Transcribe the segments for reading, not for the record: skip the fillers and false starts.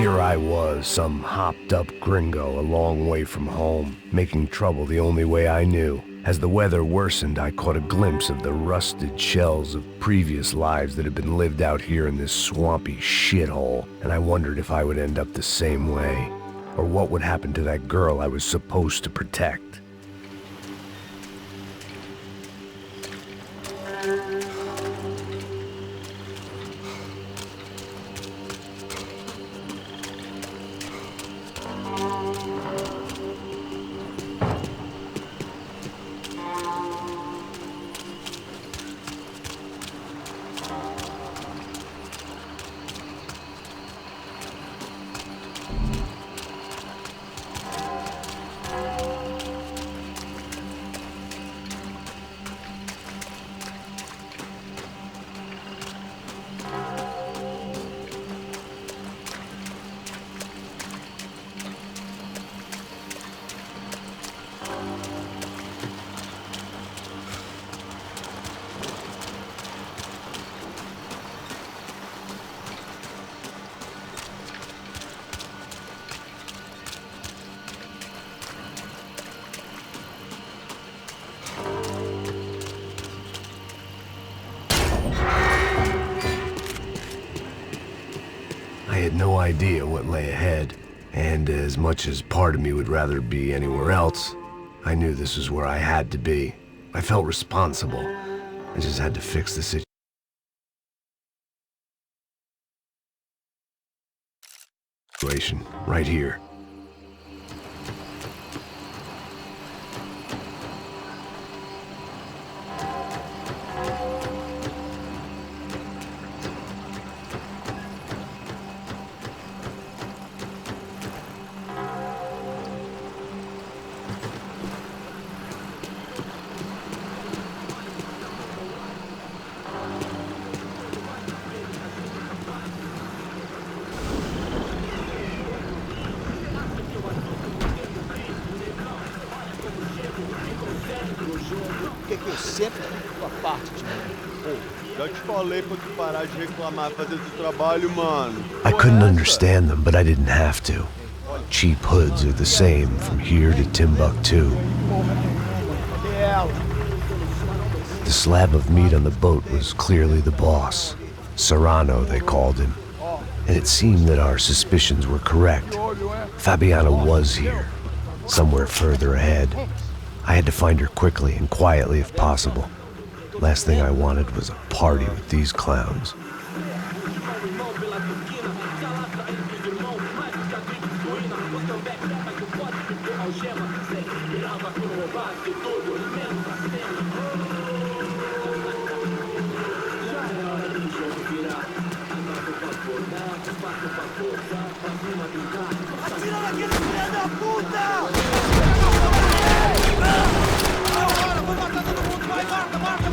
Here I was, some hopped-up gringo a long way from home, making trouble the only way I knew. As the weather worsened, I caught a glimpse of the rusted shells of previous lives that had been lived out here in this swampy shithole, and I wondered if I would end up the same way, or what would happen to that girl I was supposed to protect. I had no idea what lay ahead, and as much as part of me would rather be anywhere else, I knew this was where I had to be. I felt responsible. I just had to fix the situation right here. Sempre tua parte de mim. Já te falei pra tu parar de reclamar, fazer teu trabalho, mano. I couldn't understand them, but I didn't have to. Cheap hoods are the same from here to Timbuktu. The slab of meat on the boat was clearly the boss. Serrano, they called him. And it seemed that our suspicions were correct. Fabiana was here, somewhere further ahead. I had to find her quickly and quietly if possible. Last thing I wanted was a party with these clowns. Atira naquele filho da puta! Vou matar todo mundo, vai, marca!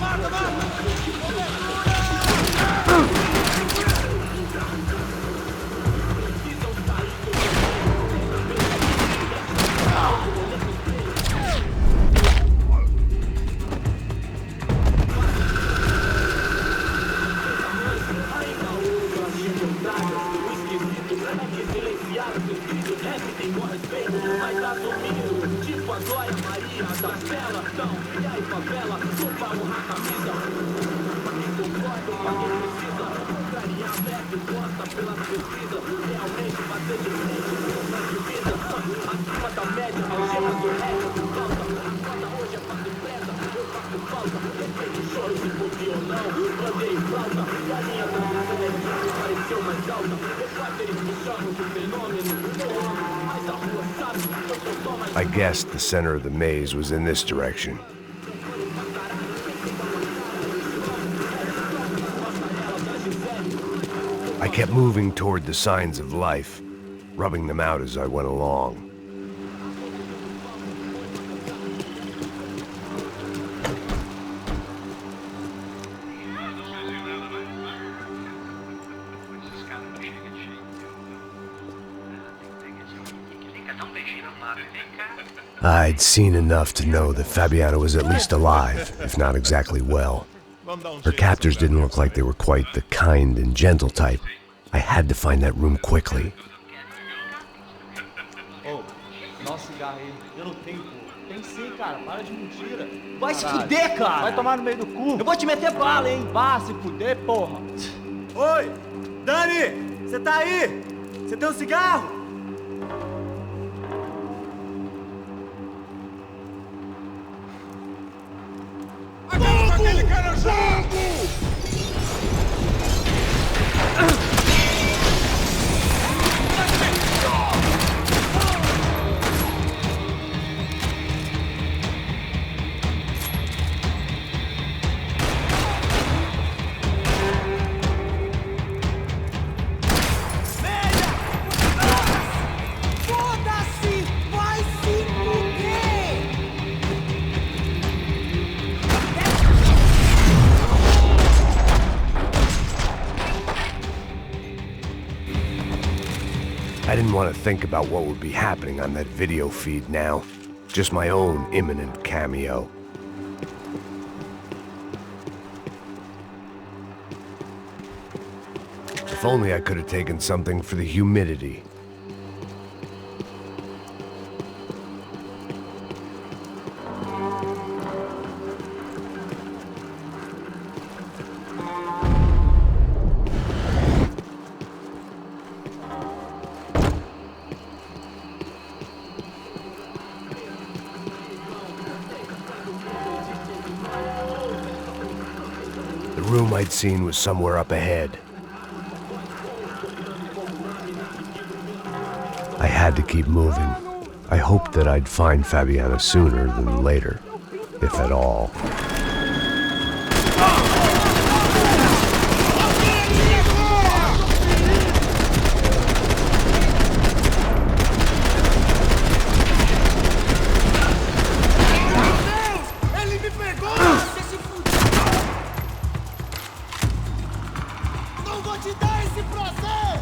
I guessed the center of the maze was in this direction. I kept moving toward the signs of life, rubbing them out as I went along. I'd seen enough to know that Fabiana was at least alive, if not exactly well. Her captors didn't look like they were quite the kind and gentle type. I had to find that room quickly. cigarro aí. Eu não tenho, pô. Tem sim, cara. Para de mentira. Vai se fuder, cara! Vai tomar no meio do cu. Eu vou te meter bala, hein? Vá se fuder, porra. Oi! Dani! Você tá aí? Você tem um cigarro? Acaba com aquele cara jogo! Foda-se! Vai se fuder! I didn't want to think about what would be happening on that video feed now. Just my own imminent cameo. If only I could have taken something for the humidity. The room I'd seen was somewhere up ahead. I had to keep moving. I hoped that I'd find Fabiana sooner than later, if at all. Ele me pegou! Você se fuder! Não vou te dar esse prazer!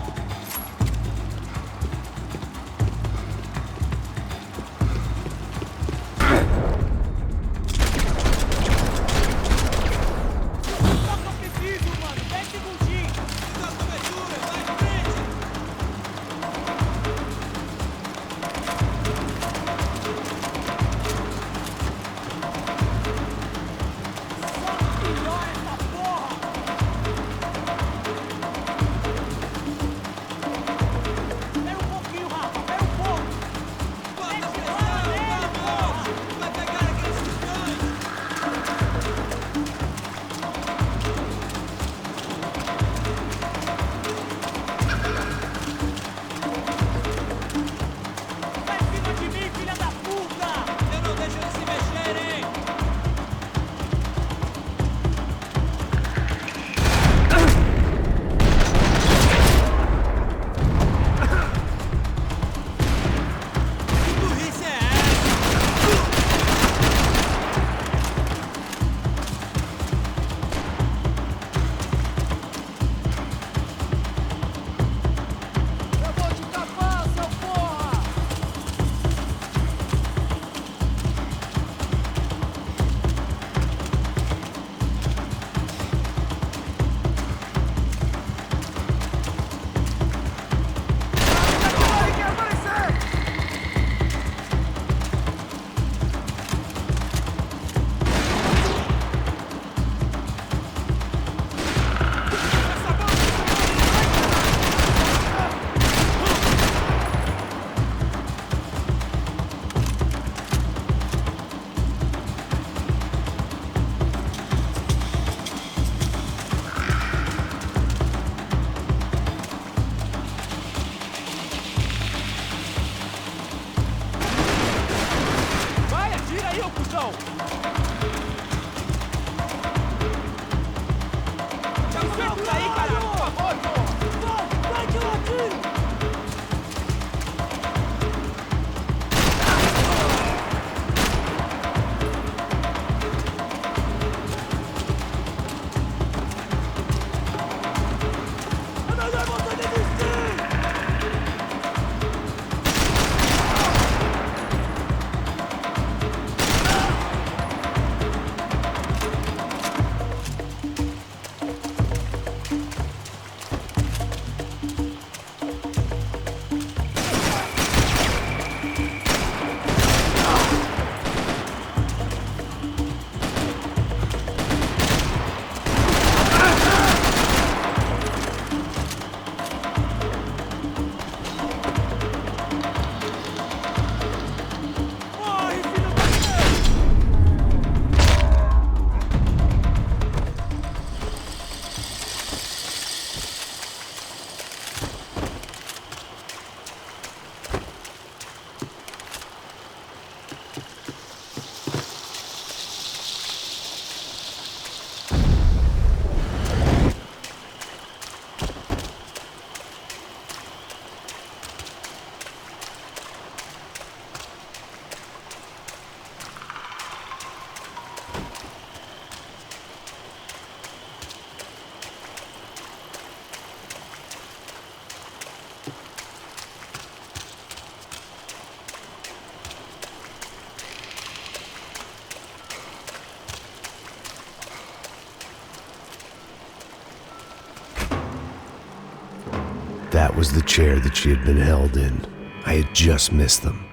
Só que eu preciso, mano! 10 segundinhos! Dá cobertura, vai em frente! Só pior essa porra! Pera um pouquinho, Rafa! Pera um pouco! Bota Deixa pressão, bala nele, porra! vamos! Vai pegar aqueles titãs! Vai em cima de mim, filha da puta! Eu não deixo eles se mexerem! Que burrice é essa? Eu vou te tapar, seu porra! Ele quer aparecer! Vai, atira aí, ô cuzão! Acerta aí, caralho, por favor, porra! Vai, que eu atiro! É melhor você desistir! That was the chair that she had been held in. I had just missed them.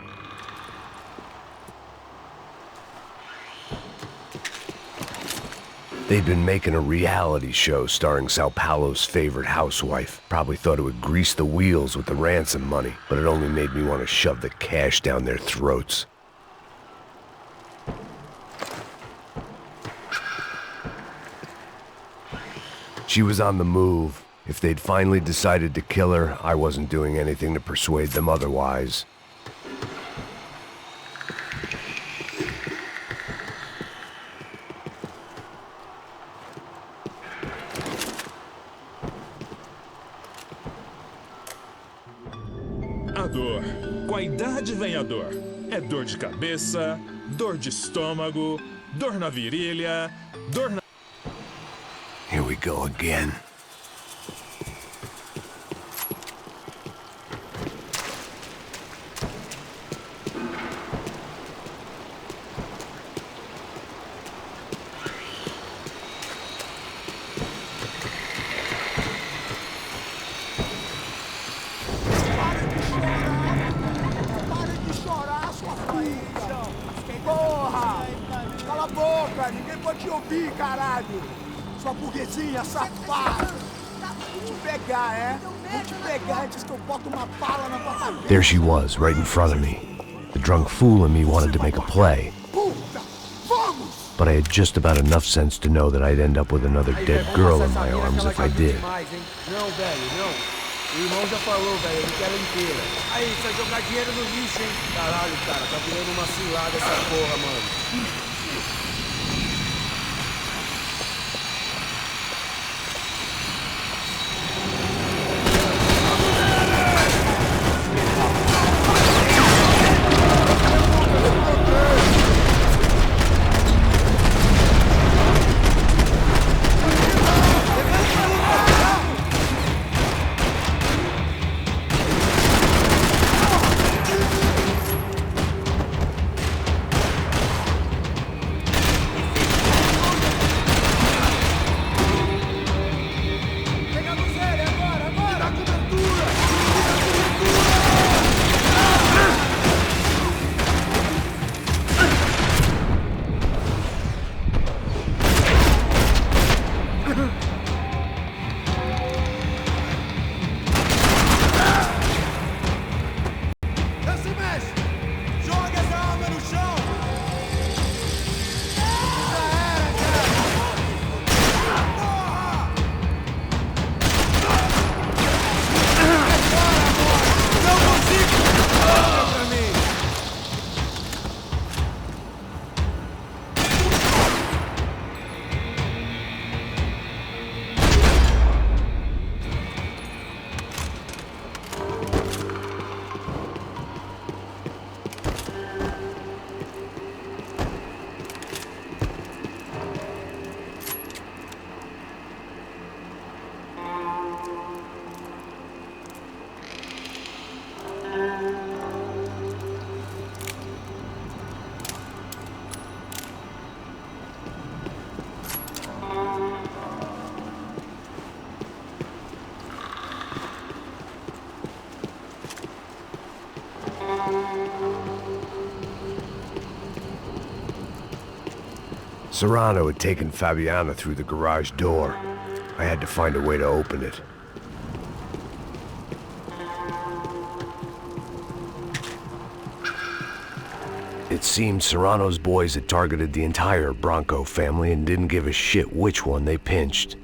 They'd been making a reality show starring Sao Paulo's favorite housewife. Probably thought it would grease the wheels with the ransom money, but it only made me want to shove the cash down their throats. She was on the move. If they'd finally decided to kill her, I wasn't doing anything to persuade them otherwise. A dor. Com a idade vem a dor. É dor de cabeça, dor de estômago, dor na virilha, dor na... Here we go again. Porra! Cala a boca! Ninguém pode te ouvir, caralho! Sua burguesinha safada! Vou te pegar, é? Vou te pegar antes que eu boto uma bala na tua cabeça! There she was, right in front of me. The drunk fool in me wanted to make a play. Puta! Vamos! But I had just about enough sense to know that I'd end up with another dead girl in my arms if I did. Não, velho, não. O irmão já falou, velho, ele quer ela inteira. Aí, você vai jogar dinheiro no lixo, hein? Caralho, cara, tá virando uma cilada essa porra, mano. Serrano had taken Fabiana through the garage door. I had to find a way to open it. It seemed Serrano's boys had targeted the entire Bronco family and didn't give a shit which one they pinched.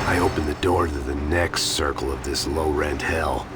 I opened the door to the next circle of this low-rent hell.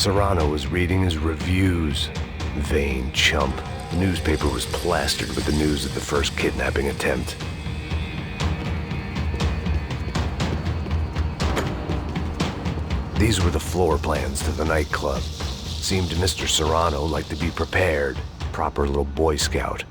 Serrano was reading his reviews. Vain chump. The newspaper was plastered with the news of the first kidnapping attempt. These were the floor plans to the nightclub. Seemed to Mr. Serrano like to be prepared. Proper little Boy Scout.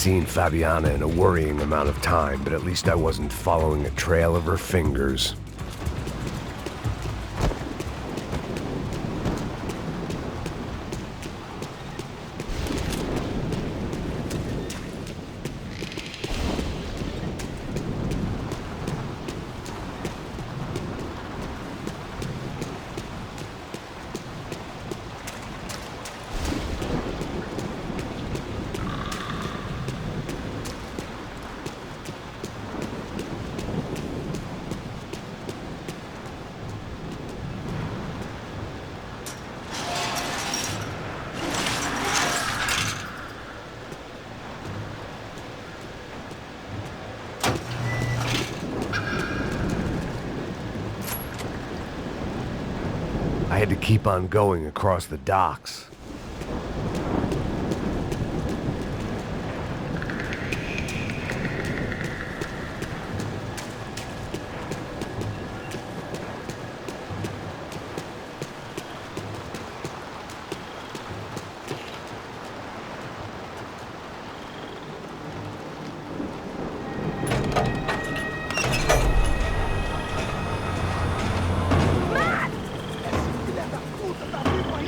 Seen Fabiana in a worrying amount of time, but at least I wasn't following a trail of her fingers. keep on going across the docks.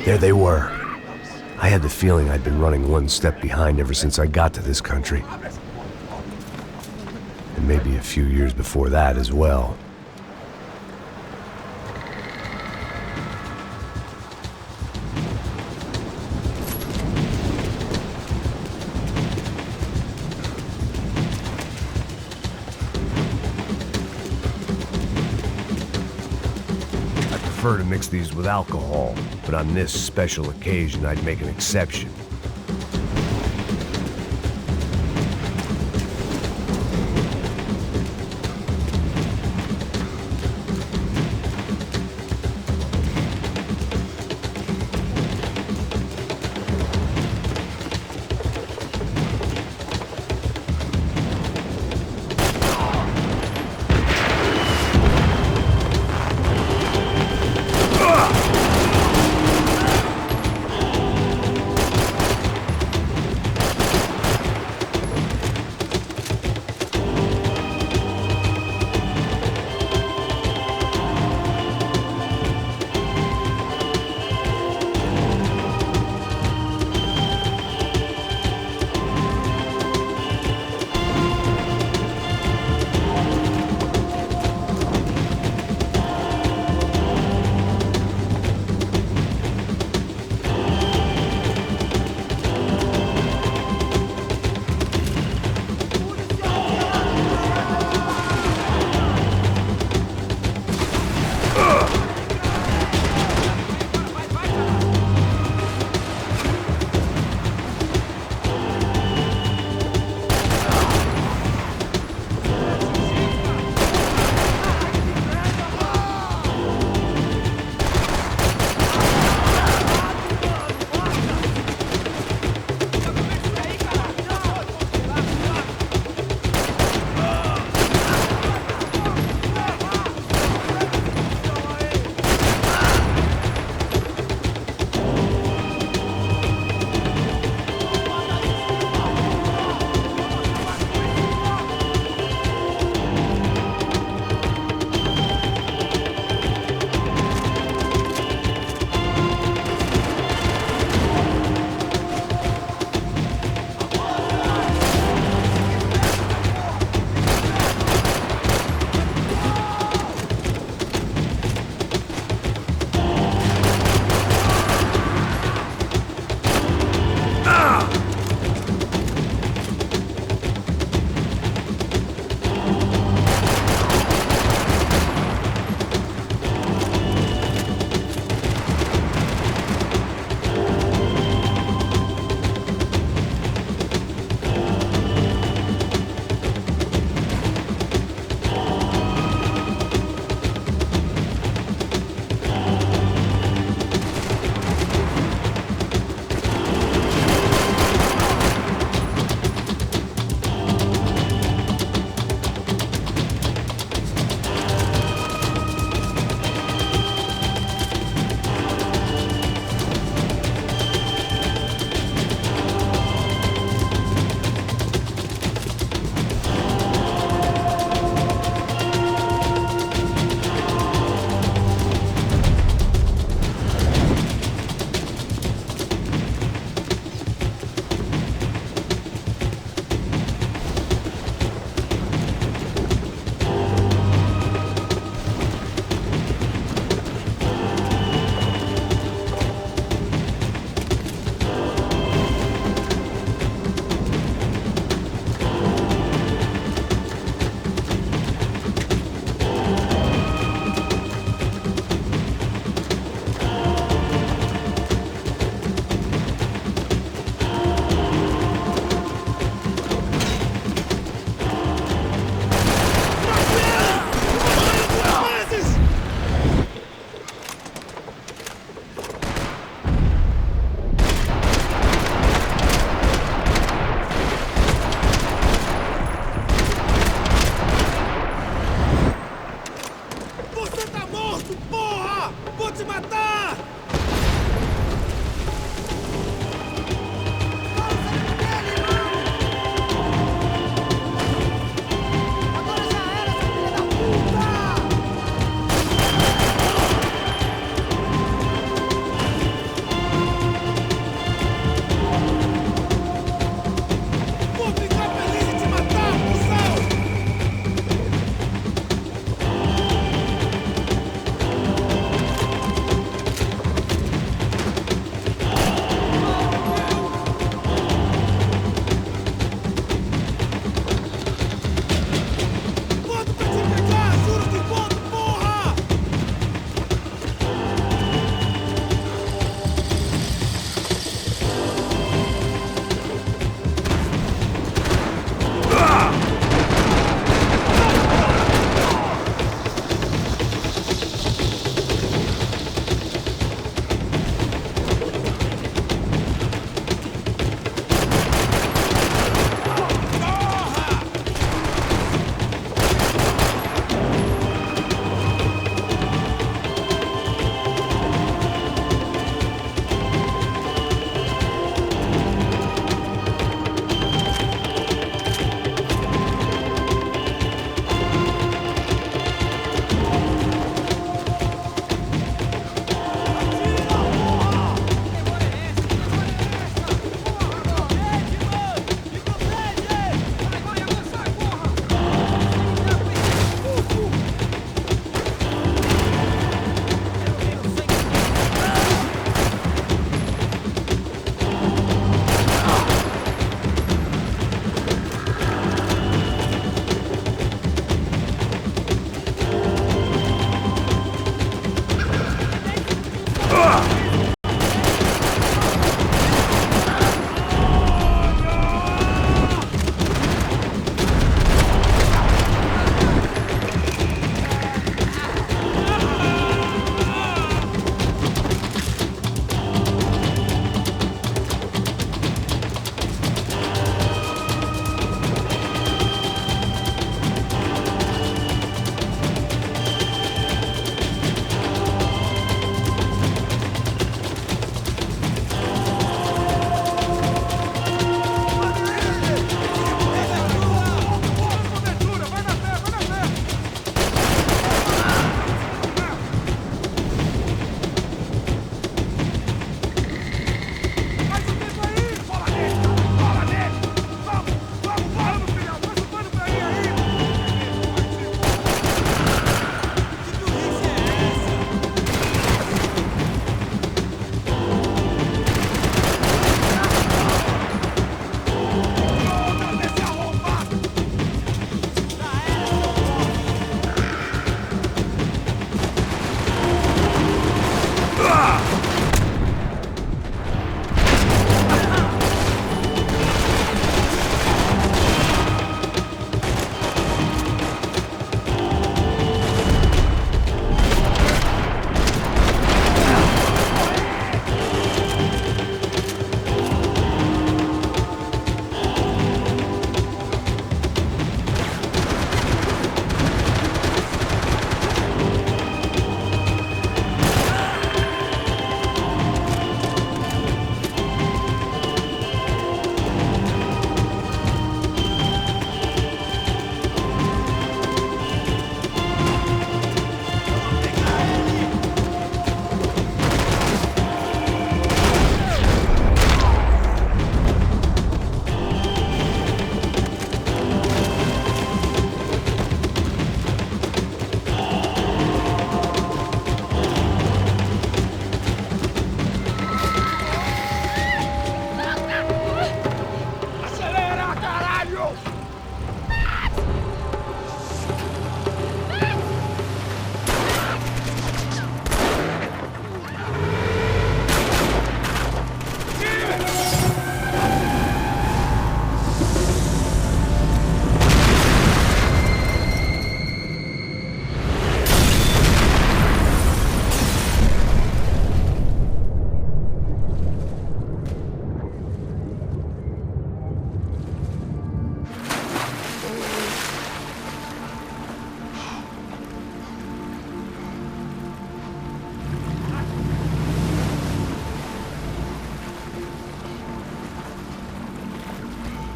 There they were. I had the feeling I'd been running one step behind ever since I got to this country. And maybe a few years before that as well. I prefer to mix these with alcohol, but on this special occasion I'd make an exception.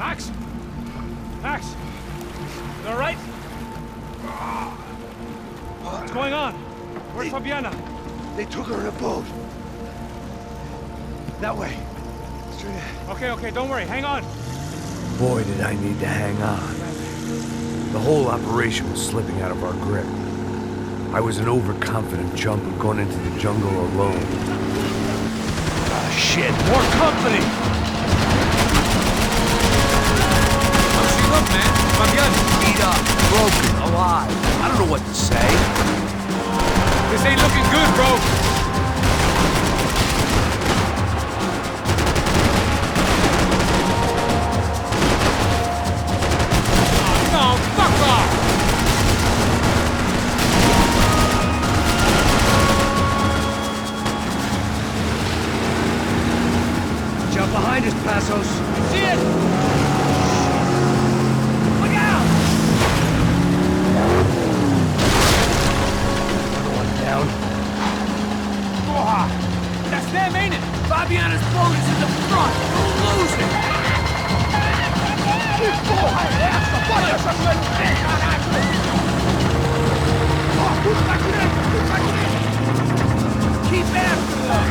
Max? Max? You all right? What's going on? Where's Fabiana? They took her in a boat. That way. Straight ahead. Okay, don't worry. Hang on. Boy, did I need to hang on. The whole operation was slipping out of our grip. I was an overconfident chump who'd gone into the jungle alone. Ah, shit, more company! How's she look, man? Fabiana. Beat up, broken, alive. I don't know what to say. This ain't looking good, bro. Oh, no, fuck off! Jump behind us, Passos. See it? Look out! One down. Oh, that's them, ain't it? Fabiana's boat is in the front. We'll lose it. Porra é essa? Bota essa coisa no pé, caralho! Ó, tudo pra direita, tudo pra direita! Keep after them!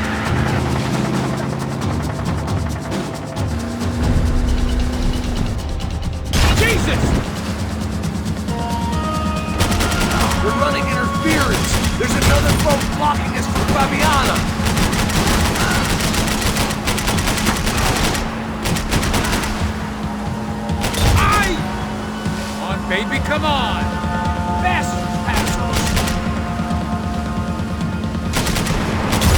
Jesus! We're running interference. There's another boat blocking us from Fabiana. Come on, baby, come on! Faster, Passos!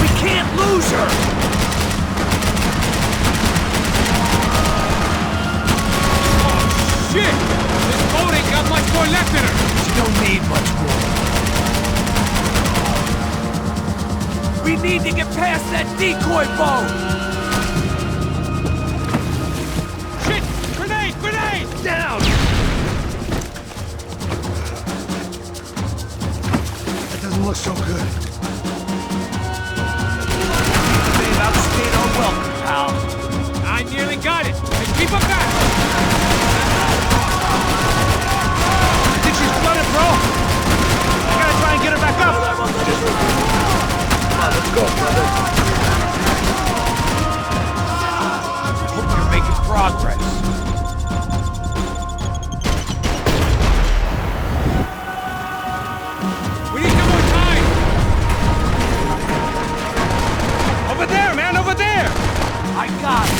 We can't lose her. Oh, shit! This boat ain't got much more left in her! She don't need much more. We need to get past that decoy boat. Shit! Grenade! Grenade! Down. That doesn't look so good. They've outstayed our welcome, pal. I nearly got it! Hey, keep her back! Think she's flooded, bro? I gotta try and get her back up! Come on, let's go, brother. Hope you're making progress. We need some more time! Over there, man, over there! I got it.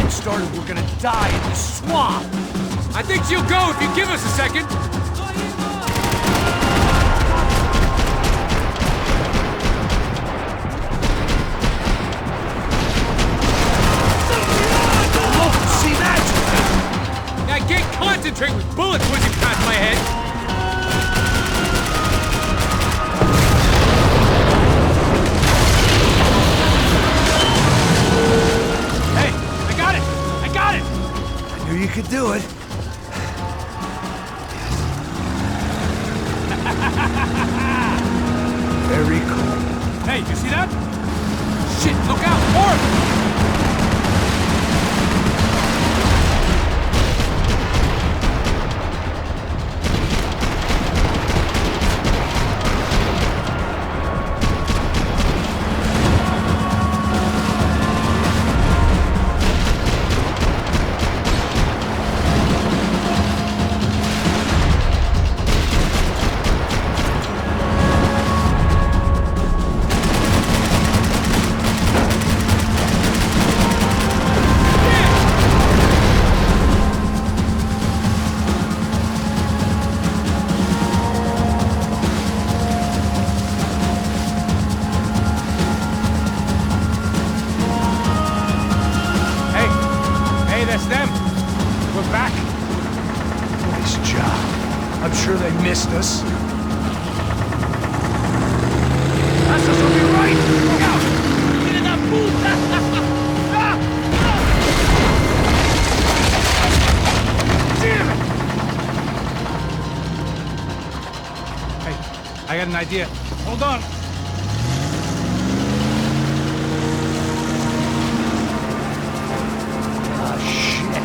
Started, we're gonna die in this swamp. I think she'll go if you give us a second. See that? I can't concentrate with bullets whizzing past my head. You could do it. Very cool. Hey, you see that? Shit, look out! More! I'm sure they missed us. Passos will be right! Look out! Get in that pool! idea. Hold on. Ah, shit.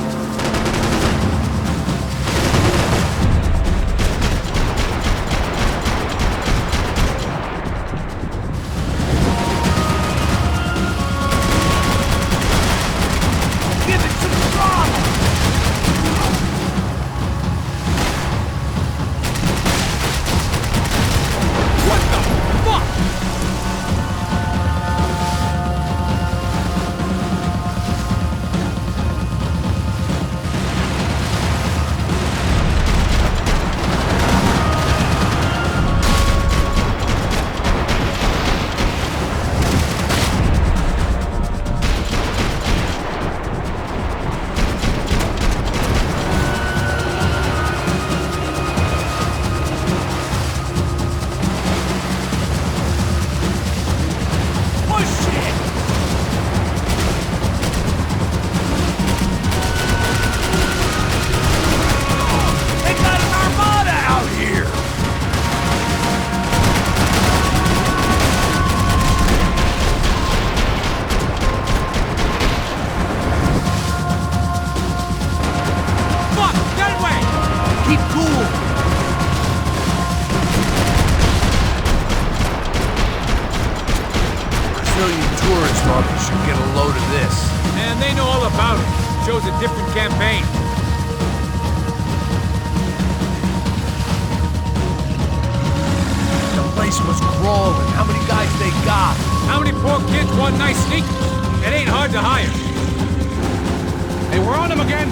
Give it some throttle! What the fuck? Push it! They got an armada out here! Fuck! Get away! Keep cool! Brazilian tourist office should get a load of this. And they know all about it. Shows a different campaign. The place was crawling. How many guys they got? How many poor kids want nice sneakers? It ain't hard to hire. Hey, we're on them again.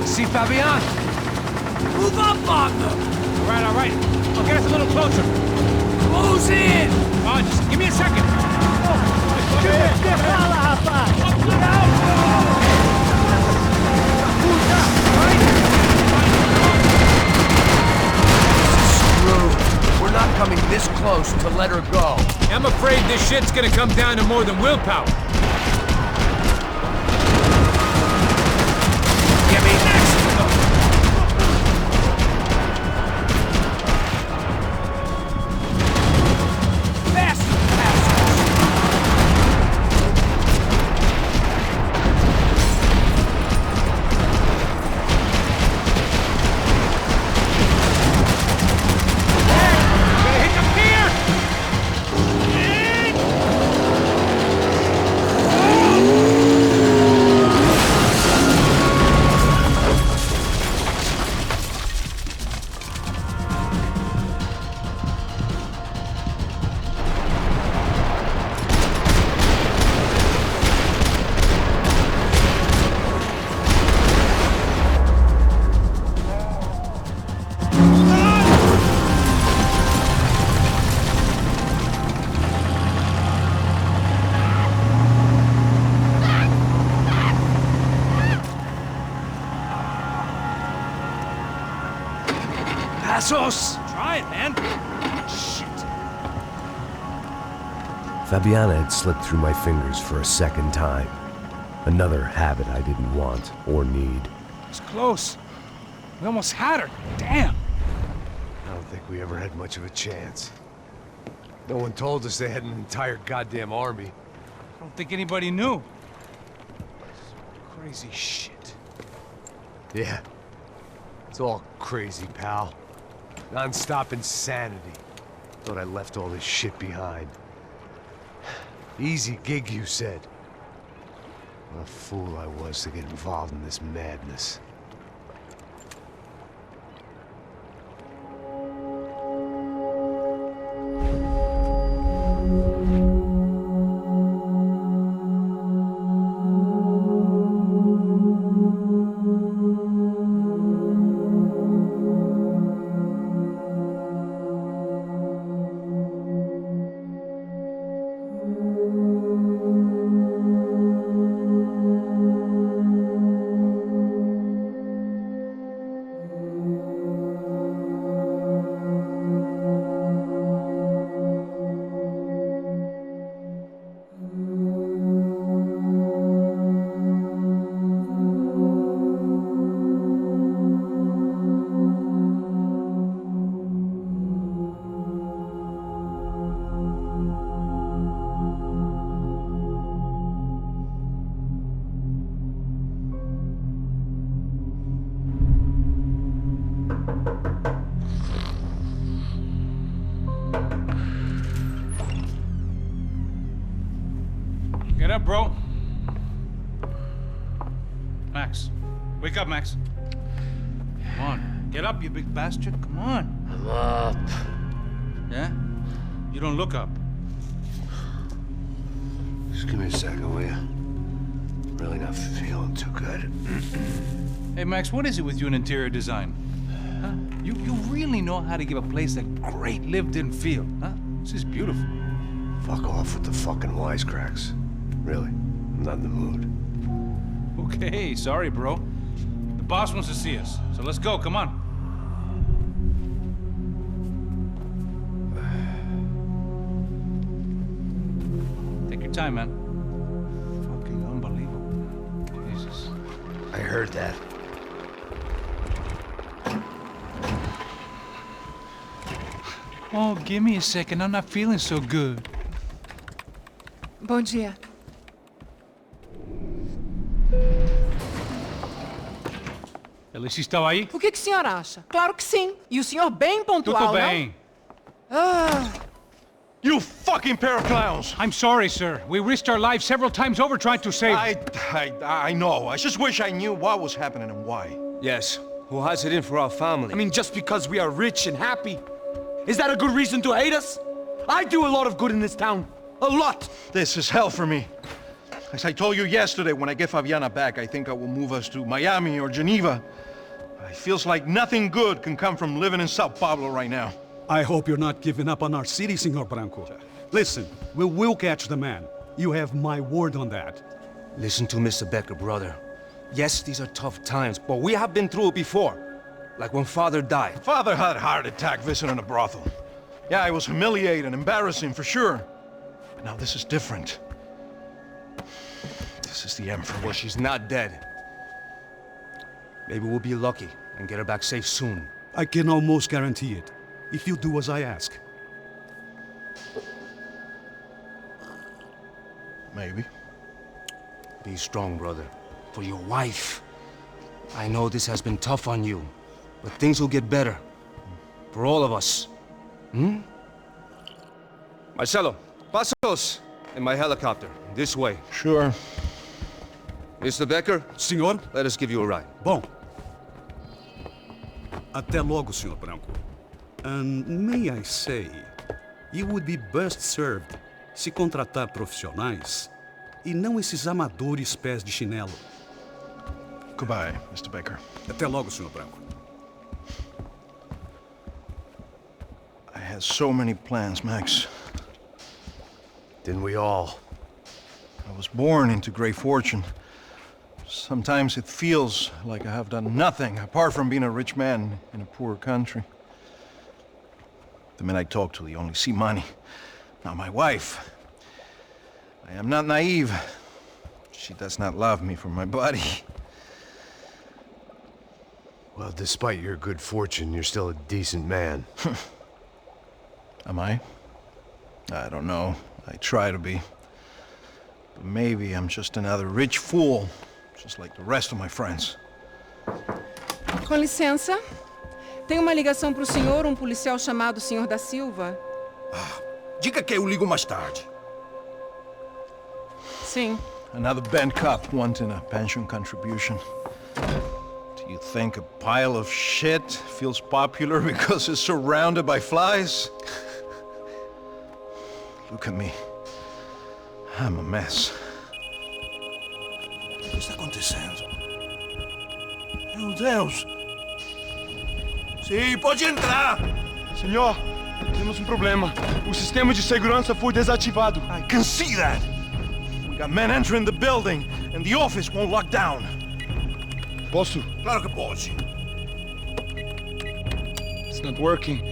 See Fabian? Move up on them! All right. I'll get us a little closer. Close in! Just give me a second. Screwed. We're not coming this close to let her go. I'm afraid this shit's gonna come down to more than willpower. Get me next to them. Faster, assholes! Gonna hit the pier! Passos! Try it, man. Shit. Fabiana had slipped through my fingers for a second time. Another habit I didn't want or need. It's close. We almost had her. Damn. I don't think we ever had much of a chance. No one told us they had an entire goddamn army. I don't think anybody knew. Crazy shit. Yeah. It's all crazy, pal. Non-stop insanity. Thought I left all this shit behind. Easy gig, you said. What a fool I was to get involved in this madness. Get up, bro. Max. Wake up, Max. Come on. Get up, you big bastard. Come on. I'm up. Yeah? You don't look up. Just give me a second, will you? Really not feeling too good. Hey, Max, what is it with you and interior design? Huh? You really know how to give a place a great lived-in feel, huh? This is beautiful. Fuck off with the fucking wisecracks. Really, I'm not in the mood. Okay, sorry, bro. The boss wants to see us, so let's go, come on. Take your time, man. Fucking unbelievable. Jesus. I heard that. Oh, give me a second. I'm not feeling so good. Bom dia. Alice estava aí? O que o senhor acha? Claro que sim. E o senhor bem pontual, Tudo bem. You fucking pair of clowns! I'm sorry, sir. We risked our lives several times over trying to save... I know. I just wish I knew what was happening and why. Yes, who has it in for our family? I mean, just because we are rich and happy, is that a good reason to hate us? I do a lot of good in this town. A lot! This is hell for me. As I told you yesterday, when I get Fabiana back, I think I will move us to Miami or Geneva. It feels like nothing good can come from living in Sao Paulo right now. I hope you're not giving up on our city, Senor Branco. Listen, we will catch the man. You have my word on that. Listen to Mr. Becker, brother. Yes, these are tough times, but we have been through it before. Like when Father died. Father had a heart attack visiting a brothel. Yeah, it was humiliating, embarrassing, for sure. But now this is different. This is the end for me. Well, she's not dead. Maybe we'll be lucky and get her back safe soon. I can almost guarantee it, if you do as I ask. Maybe. Be strong, brother. For your wife. I know this has been tough on you, but things will get better. For all of us. Hmm? Marcelo, pasos in my helicopter. This way. Sure. Mr. Becker, Senhor? let us give you a ride. Bom. Até logo, Senhor Branco. And may I say, you would be best served se contratar profissionais e não esses amadores pés de chinelo. Goodbye, Mr. Becker. Até logo, Senhor Branco. I had so many plans, Max. Didn't we all? I was born into great fortune. Sometimes it feels like I have done nothing apart from being a rich man in a poor country. The men I talk to, they only see money. Not my wife. I am not naive. She does not love me for my body. Well, despite your good fortune, you're still a decent man. Am I? I don't know. I try to be. But maybe I'm just another rich fool, just like the rest of my friends. Com licença. Tem uma ligação pro senhor, policial chamado Senhor da Silva. Diga que eu ligo mais tarde. Sim. Another bent cop wanting a pension contribution. Do you think a pile of shit feels popular because it's surrounded by flies? Look at me. I'm a mess. O que está acontecendo? Meu Deus! Sim, pode entrar! Senhor, temos problema. O sistema de segurança foi desativado. I can see that! We got men entering the building, and the office won't lock down. Posso? Claro que pode. It's not working.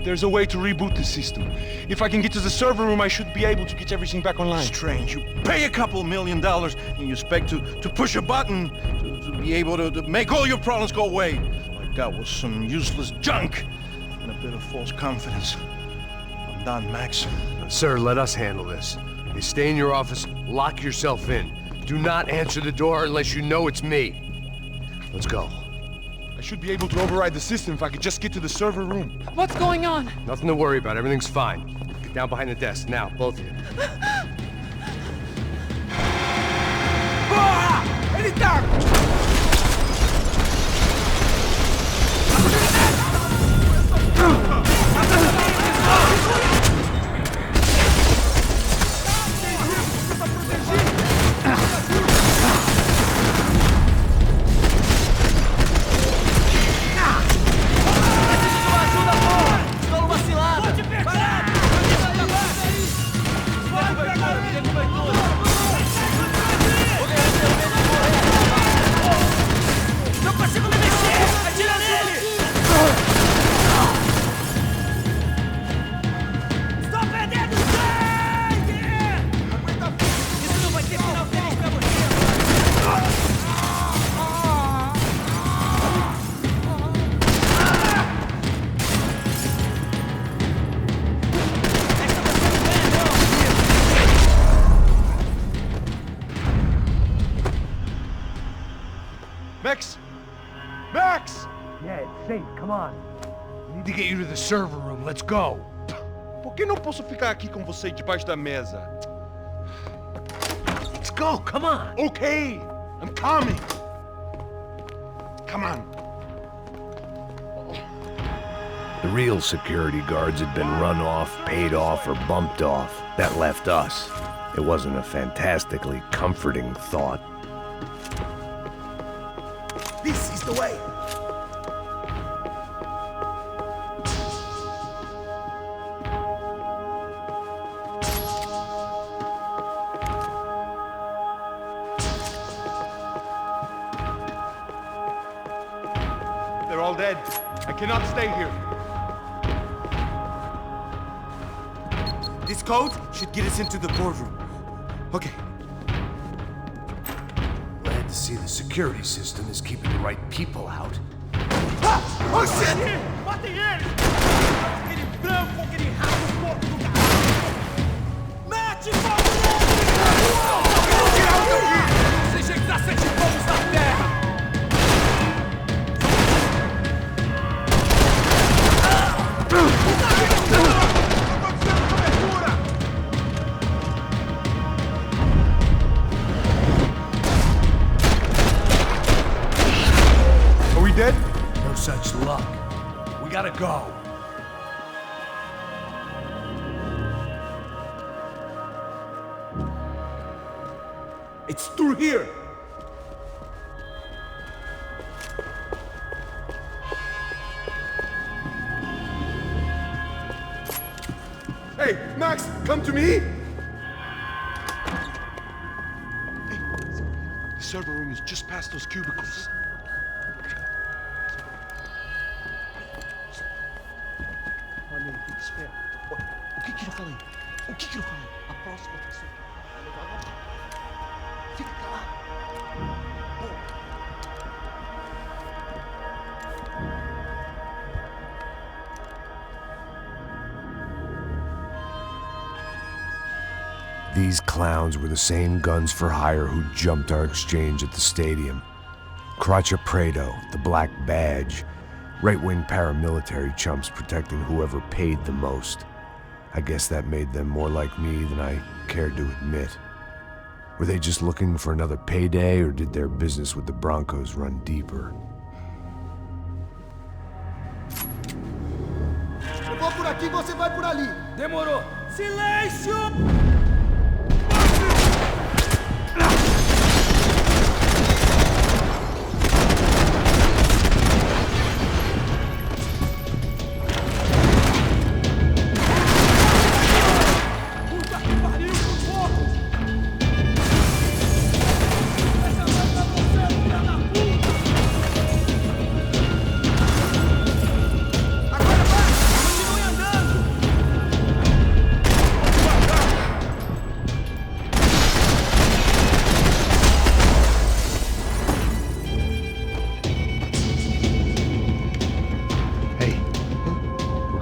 There's a way to reboot the system. If I can get to the server room, I should be able to get everything back online. Strange. You pay a couple $1 million, and you expect to push a button to be able to make all your problems go away. All I got was some useless junk and a bit of false confidence. I'm done, Max. Sir, let us handle this. You stay in your office, lock yourself in. Do not answer the door unless you know it's me. Let's go. I should be able to override the system if I could just get to the server room. What's going on? Nothing to worry about. Everything's fine. Get down behind the desk now, both of you. Max! Max! Yeah, it's safe. Come on. We need to get you to the server room. Let's go. Por que não posso ficar aqui com você debaixo da mesa? Let's go. Come on. Okay, I'm coming. Come on. The real security guards had been run off, paid off, or bumped off. That left us. It wasn't a fantastically comforting thought. This is the way. They're all dead. I cannot stay here. This code should get us into the boardroom. Okay. Glad to see the security system is keeping the right people out. Oh shit! Matem ele! Aquele branco, aquele rato porco do caralho! Mete fogo nele! Vamos tirar o daqui! Sem jeito, sete bombos na terra! Are we dead? No such luck. We gotta go. It's through here! Hey, Max, come to me! Hey, the server room is just past those cubicles. Olha aí, fica esperto. O que eu falei? O que eu falei? A próxima pessoa. É legal, não? Fica calado. These clowns were the same guns for hire who jumped our exchange at the stadium. Craccia Prado, the Black Badge, right-wing paramilitary chumps protecting whoever paid the most. I guess that made them more like me than I cared to admit. Were they just looking for another payday, or did their business with the Broncos run deeper? Eu vou por aqui, você vai por ali. Demorou. Silêncio!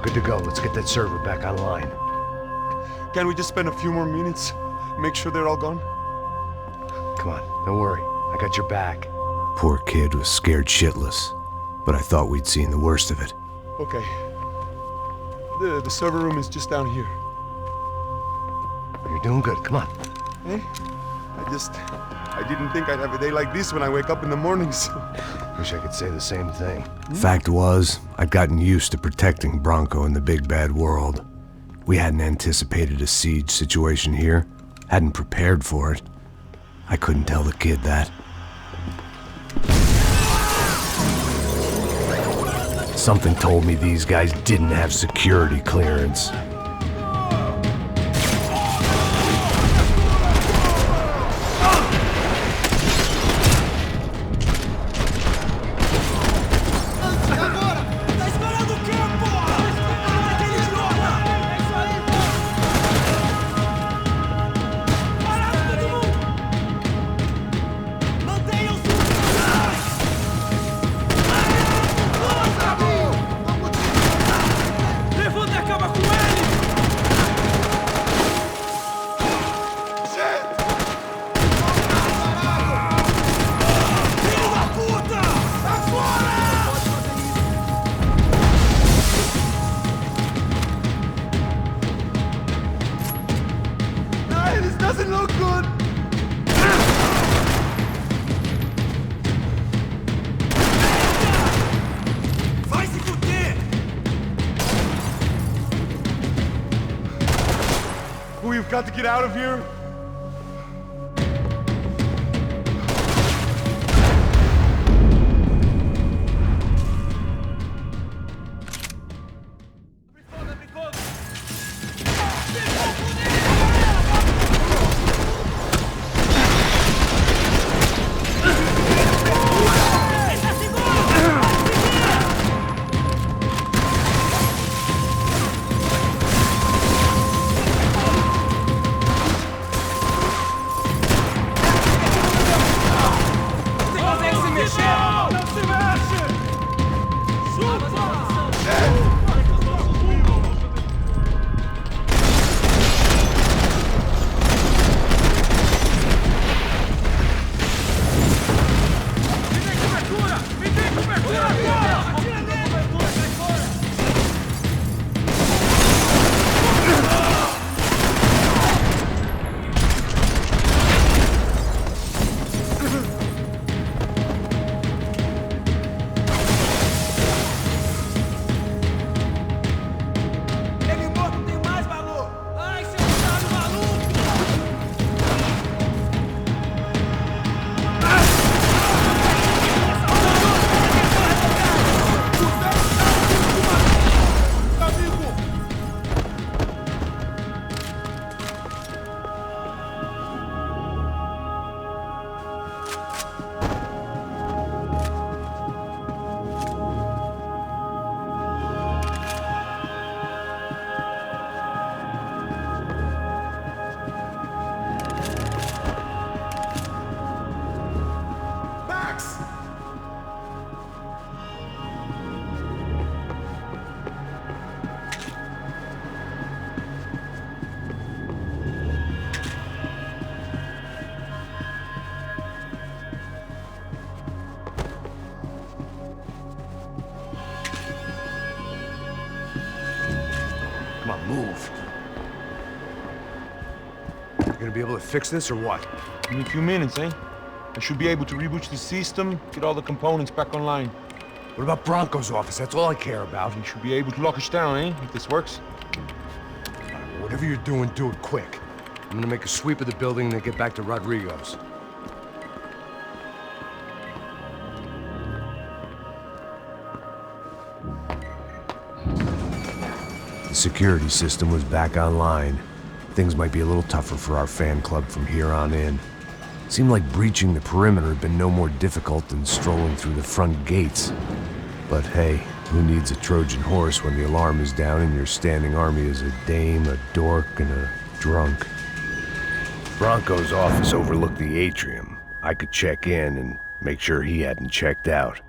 Good to go. Let's get that server back online. Can we just spend a few more minutes? Make sure they're all gone? Come on, don't worry. I got your back. Poor kid was scared shitless, but I thought we'd seen the worst of it. Okay. The server room is just down here. You're doing good. Come on. Hey? I didn't think I'd have a day like this when I wake up in the mornings. Wish I could say the same thing. Fact was, I'd gotten used to protecting Bronco in the big bad world. We hadn't anticipated a siege situation here, hadn't prepared for it. I couldn't tell the kid that. Something told me these guys didn't have security clearance. We've got to get out of here. Come on, move. You gonna be able to fix this or what? In a few minutes, eh? I should be able to reboot the system, get all the components back online. What about Bronco's office? That's all I care about. You should be able to lock us down, eh? If this works. Whatever you're doing, do it quick. I'm gonna make a sweep of the building and then get back to Rodrigo's. The security system was back online. Things might be a little tougher for our fan club from here on in. Seemed like breaching the perimeter had been no more difficult than strolling through the front gates. But hey, who needs a Trojan horse when the alarm is down and your standing army is a dame, a dork, and a drunk? Bronco's office overlooked the atrium. I could check in and make sure he hadn't checked out.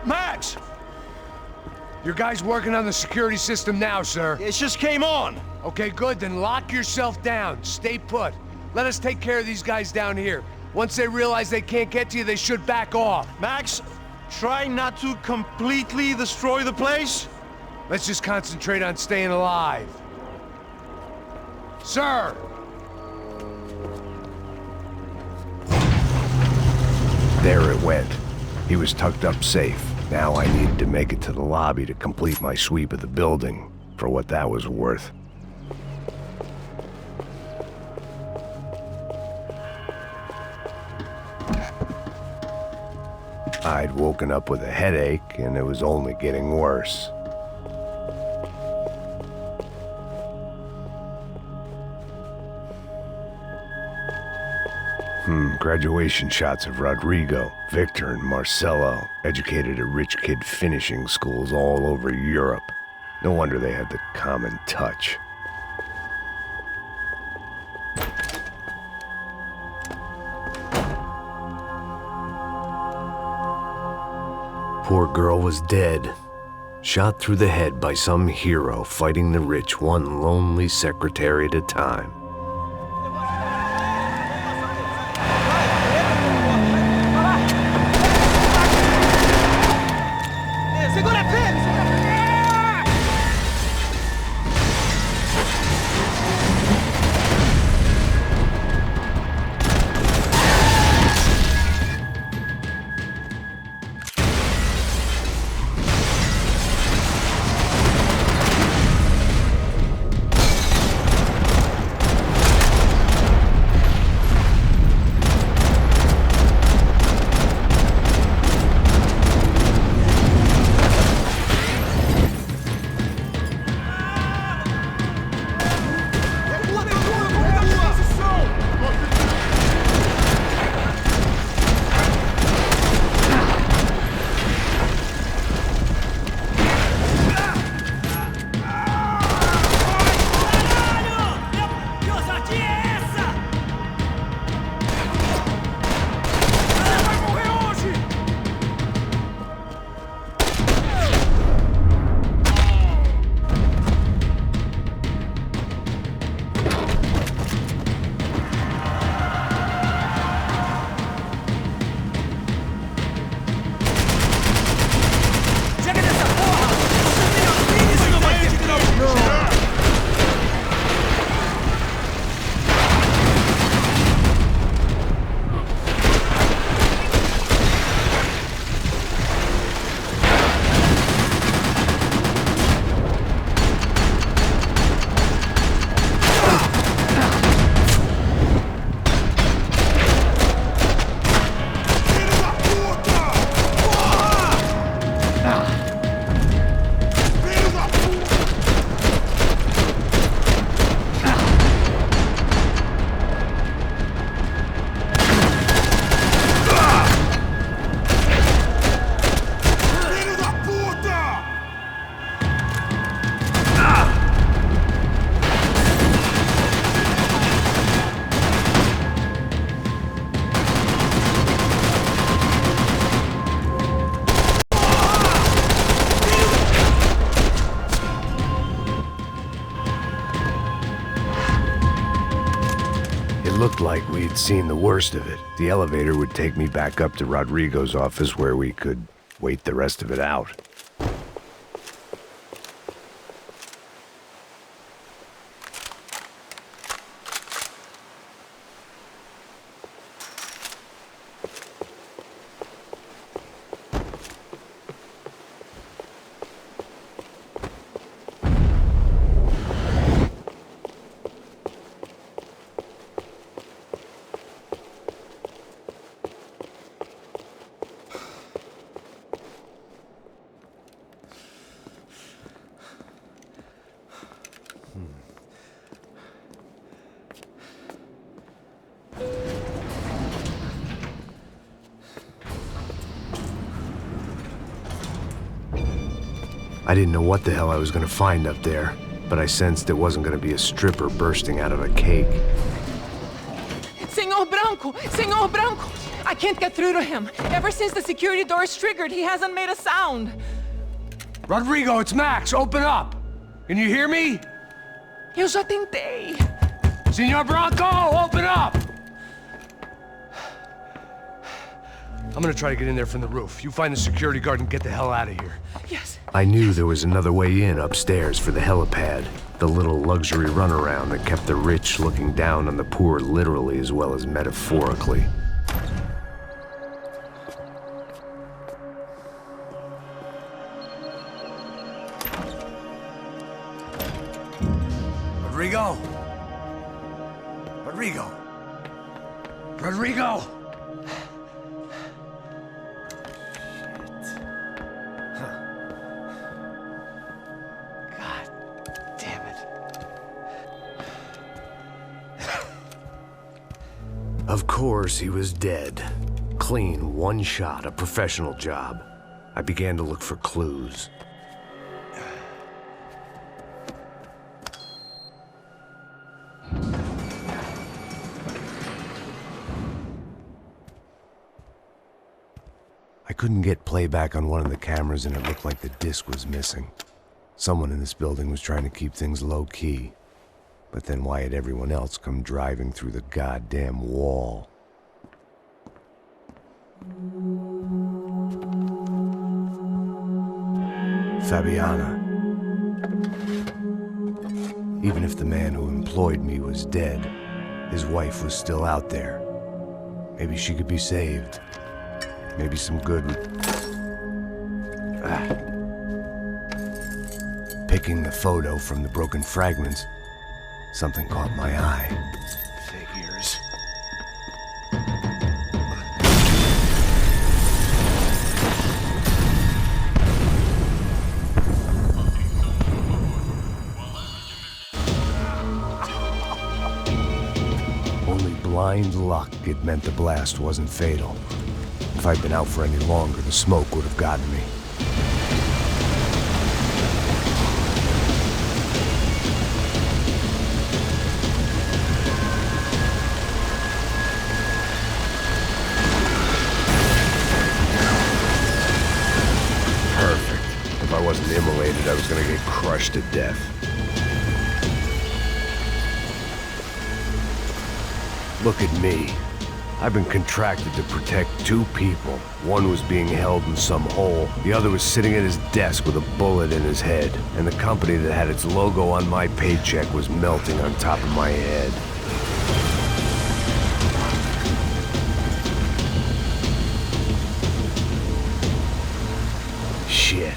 Max! Your guy's working on the security system now, sir. It just came on. Okay, good. Then lock yourself down. Stay put. Let us take care of these guys down here. Once they realize they can't get to you, they should back off. Max, try not to completely destroy the place? Let's just concentrate on staying alive. Sir! There it went. He was tucked up safe. Now I needed to make it to the lobby to complete my sweep of the building, for what that was worth. I'd woken up with a headache, and it was only getting worse. Graduation shots of Rodrigo, Victor, and Marcelo, educated at rich kid finishing schools all over Europe. No wonder they had the common touch. Poor girl was dead, shot through the head by some hero fighting the rich one lonely secretary at a time. Looked like we'd seen the worst of it. The elevator would take me back up to Rodrigo's office where we could wait the rest of it out. I didn't know what the hell I was gonna find up there, but I sensed it wasn't gonna be a stripper bursting out of a cake. Senor Branco! Senor Branco! I can't get through to him. Ever since the security door is triggered, he hasn't made a sound. Rodrigo, it's Max! Open up! Can you hear me? Eu já tentei. Senor Branco, open up! I'm gonna try to get in there from the roof. You find the security guard and get the hell out of here. Yes. I knew there was another way in upstairs for the helipad. The little luxury runaround that kept the rich looking down on the poor literally as well as metaphorically. Rodrigo! Rodrigo! Rodrigo! Of course, he was dead. Clean, one shot, a professional job. I began to look for clues. I couldn't get playback on one of the cameras and it looked like the disc was missing. Someone in this building was trying to keep things low-key. But then why had everyone else come driving through the goddamn wall? Fabiana. Even if the man who employed me was dead, his wife was still out there. Maybe she could be saved. Maybe some good would... Picking the photo from the broken fragments, something caught my eye. Figures. Only blind luck it meant the blast wasn't fatal. If I'd been out for any longer, the smoke would have gotten me. If I wasn't immolated, I was gonna get crushed to death. Look at me. I've been contracted to protect two people. One was being held in some hole. The other was sitting at his desk with a bullet in his head. And the company that had its logo on my paycheck was melting on top of my head. Shit.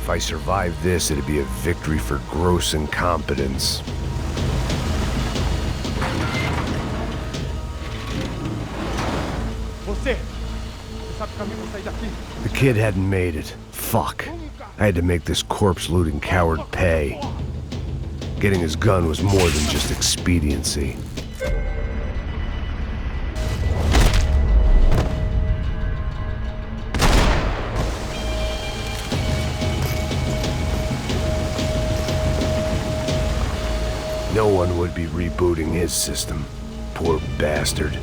If I survived this, it'd be a victory for gross incompetence. The kid hadn't made it. Fuck. I had to make this corpse-looting coward pay. Getting his gun was more than just expediency. No one would be rebooting his system. Poor bastard.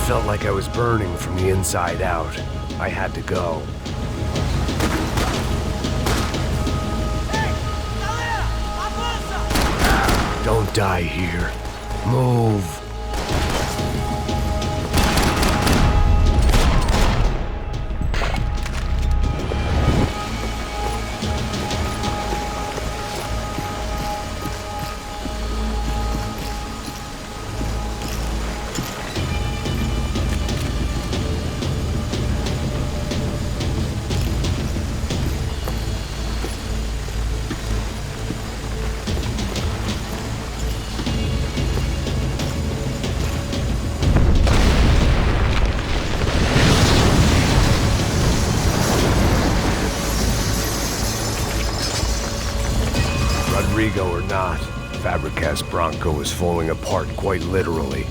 Felt like I was burning from the inside out. I had to go. Don't die here. Move. Rodrigo or not, Fabregas Bronco is falling apart quite literally.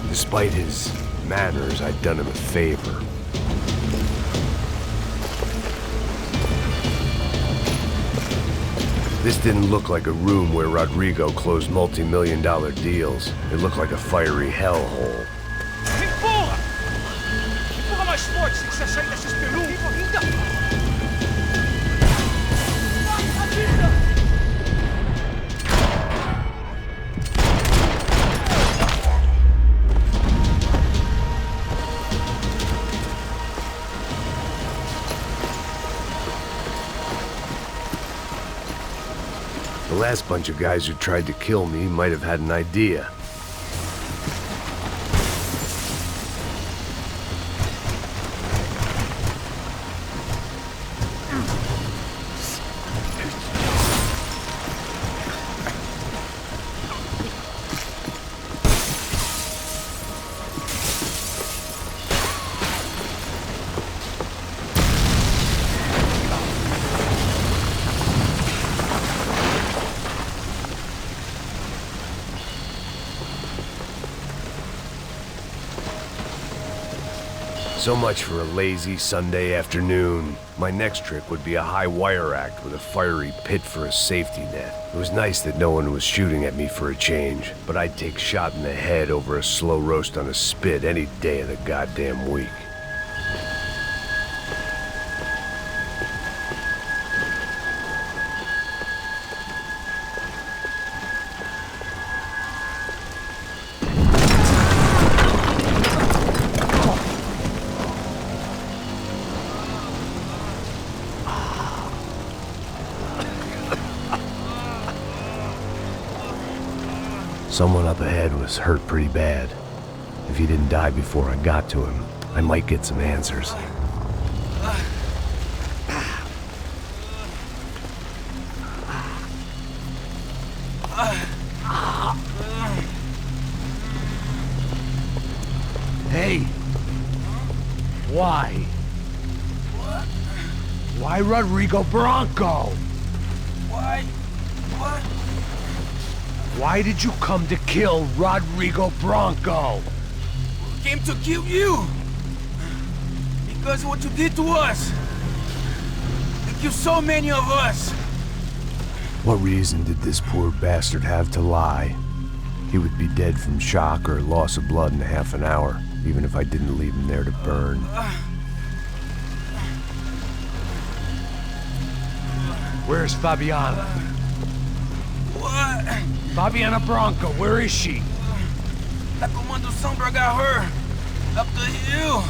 Despite his manners, I'd done him a favor. This didn't look like a room where Rodrigo closed multi-million-dollar deals. It looked like a fiery hellhole. Empurra! Empurra mais forte se quiser sair dessa espelunca! The last bunch of guys who tried to kill me might have had an idea. So much for a lazy Sunday afternoon. My next trick would be a high wire act with a fiery pit for a safety net. It was nice that no one was shooting at me for a change, but I'd take shot in the head over a slow roast on a spit any day of the goddamn week. Someone up ahead was hurt pretty bad. If he didn't die before I got to him, I might get some answers. Hey! Why? Why Rodrigo Bronco? Why? What? Why did you come to kill Rodrigo Bronco? Came to kill you! Because what you did to us! You killed so many of us! What reason did this poor bastard have to lie? He would be dead from shock or loss of blood in half an hour, even if I didn't leave him there to burn. Where's Fabiana? What? Fabiana Bronco, where is she? La Comando Sombra got her! Up the hill!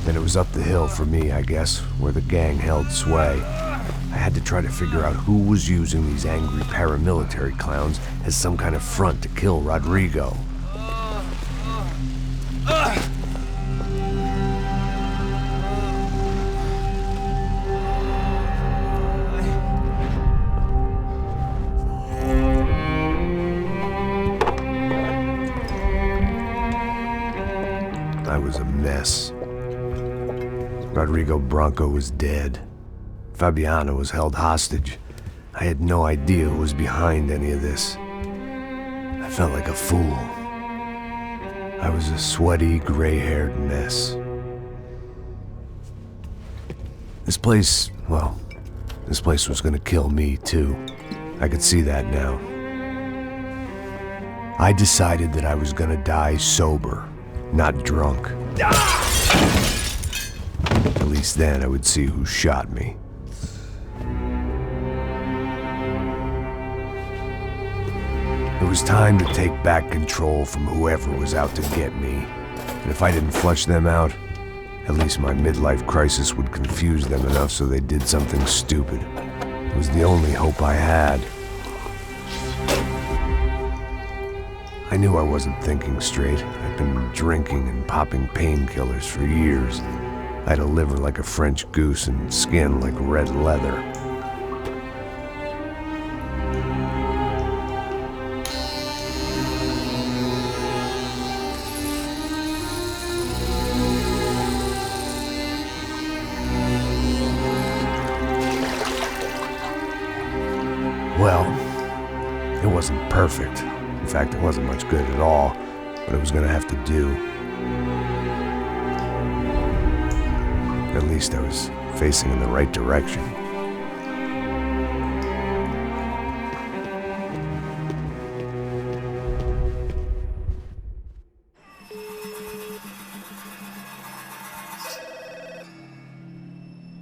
Then it was up the hill for me, I guess, where the gang held sway. I had to try to figure out who was using these angry paramilitary clowns as some kind of front to kill Rodrigo. I was a mess. Rodrigo Bronco was dead. Fabiana was held hostage. I had no idea who was behind any of this. I felt like a fool. I was a sweaty, gray-haired mess. This place, well, this place was gonna kill me too. I could see that now. I decided that I was gonna die sober, not drunk. At least then I would see who shot me. It was time to take back control from whoever was out to get me. And if I didn't flush them out, at least my midlife crisis would confuse them enough so they did something stupid. It was the only hope I had. I knew I wasn't thinking straight. I'd been drinking and popping painkillers for years. I had a liver like a French goose and skin like red leather. Well, it wasn't perfect. In fact, it wasn't much good at all, but it was gonna have to do. At least I was facing in the right direction.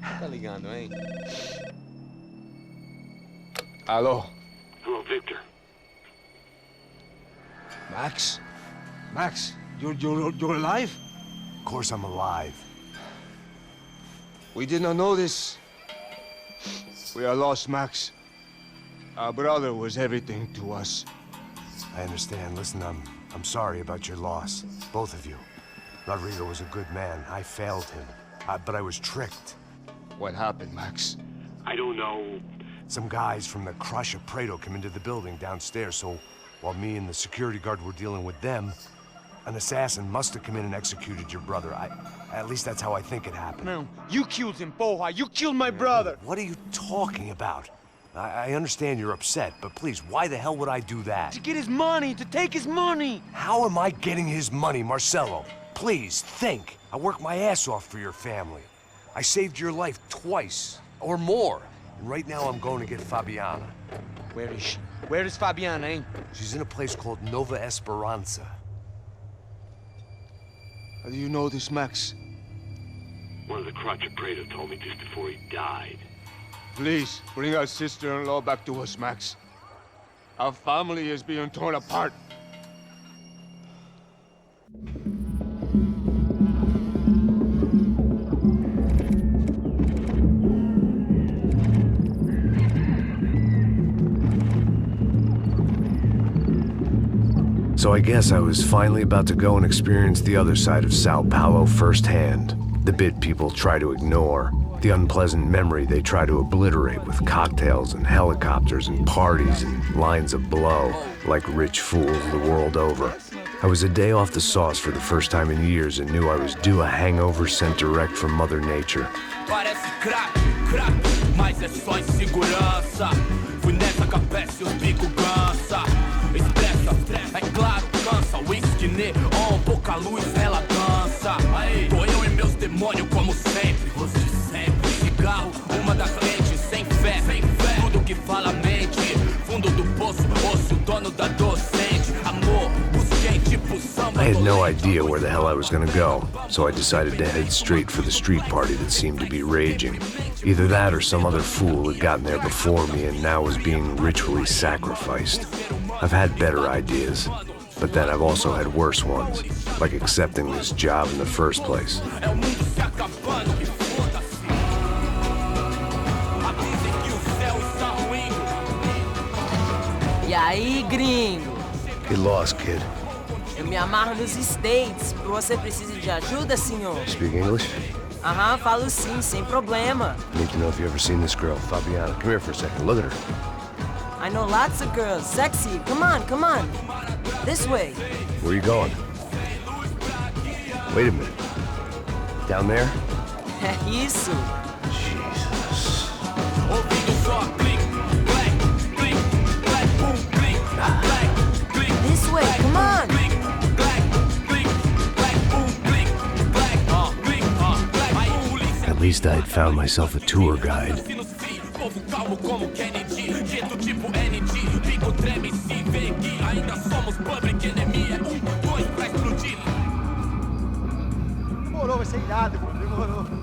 Tá ligando, hein? Alô? Hello, Victor. Max? Max, you're alive? Of course I'm alive. We did not know this. We are lost, Max. Our brother was everything to us. I understand. Listen, I'm sorry about your loss. Both of you. Rodrigo was a good man. I failed him. But I was tricked. What happened, Max? I don't know. Some guys from the Crush of Prado came into the building downstairs, so while me and the security guard were dealing with them, an assassin must have come in and executed your brother. At least that's how I think it happened. Não, you killed him, porra! You killed my brother! What are you talking about? I understand you're upset, but please, why the hell would I do that? To get his money, to take his money! How am I getting his money, Marcelo? Please, think. I worked my ass off for your family. I saved your life twice, or more. And right now I'm going to get Fabiana. Where is she? Where is Fabiana, eh? She's in a place called Nova Esperanza. How do you know this, Max? One of the Crotch of Prado told me just before he died. Please, bring our sister-in-law back to us, Max. Our family is being torn apart. So I guess I was finally about to go and experience the other side of Sao Paulo firsthand. The bit people try to ignore. The unpleasant memory they try to obliterate with cocktails and helicopters and parties and lines of blow, like rich fools the world over. I was a day off the sauce for the first time in years and knew I was due a hangover sent direct from Mother Nature. Parece crack, mas é só insegurança. Fui nessa capeste, os bico cansa. Expressa, é claro, cansa. Whisky, neon, pouca luz, ela dança. Tô eu e meus demônios como sempre. Você sempre. Cigarro, uma das lentes, sem fé. Tudo que fala mente. Fundo do poço, osso, dono da docente. Amor, busquei tipo samba. I had no idea where the hell I was gonna go, so I decided to head straight for the street party that seemed to be raging. Either that or some other fool had gotten there before me and now was being ritually sacrificed. I've had better ideas, but then I've also had worse ones, like accepting this job in the first place. E aí, gringo? Get lost, kid. Eu me amarro nos States. Você precisa de ajuda, senhor? Speak English? Aham, falo sim, sem problema. I need to know if you've ever seen this girl, Fabiana. Come here for a second. Look at her. I know lots of girls. Sexy. Come on, come on. This way. Where are you going? Wait a minute. Down there? Isso. Jesus. This way, come on. At least I'd found myself a tour guide. Demorou, vai ser irado, mano. Demorou.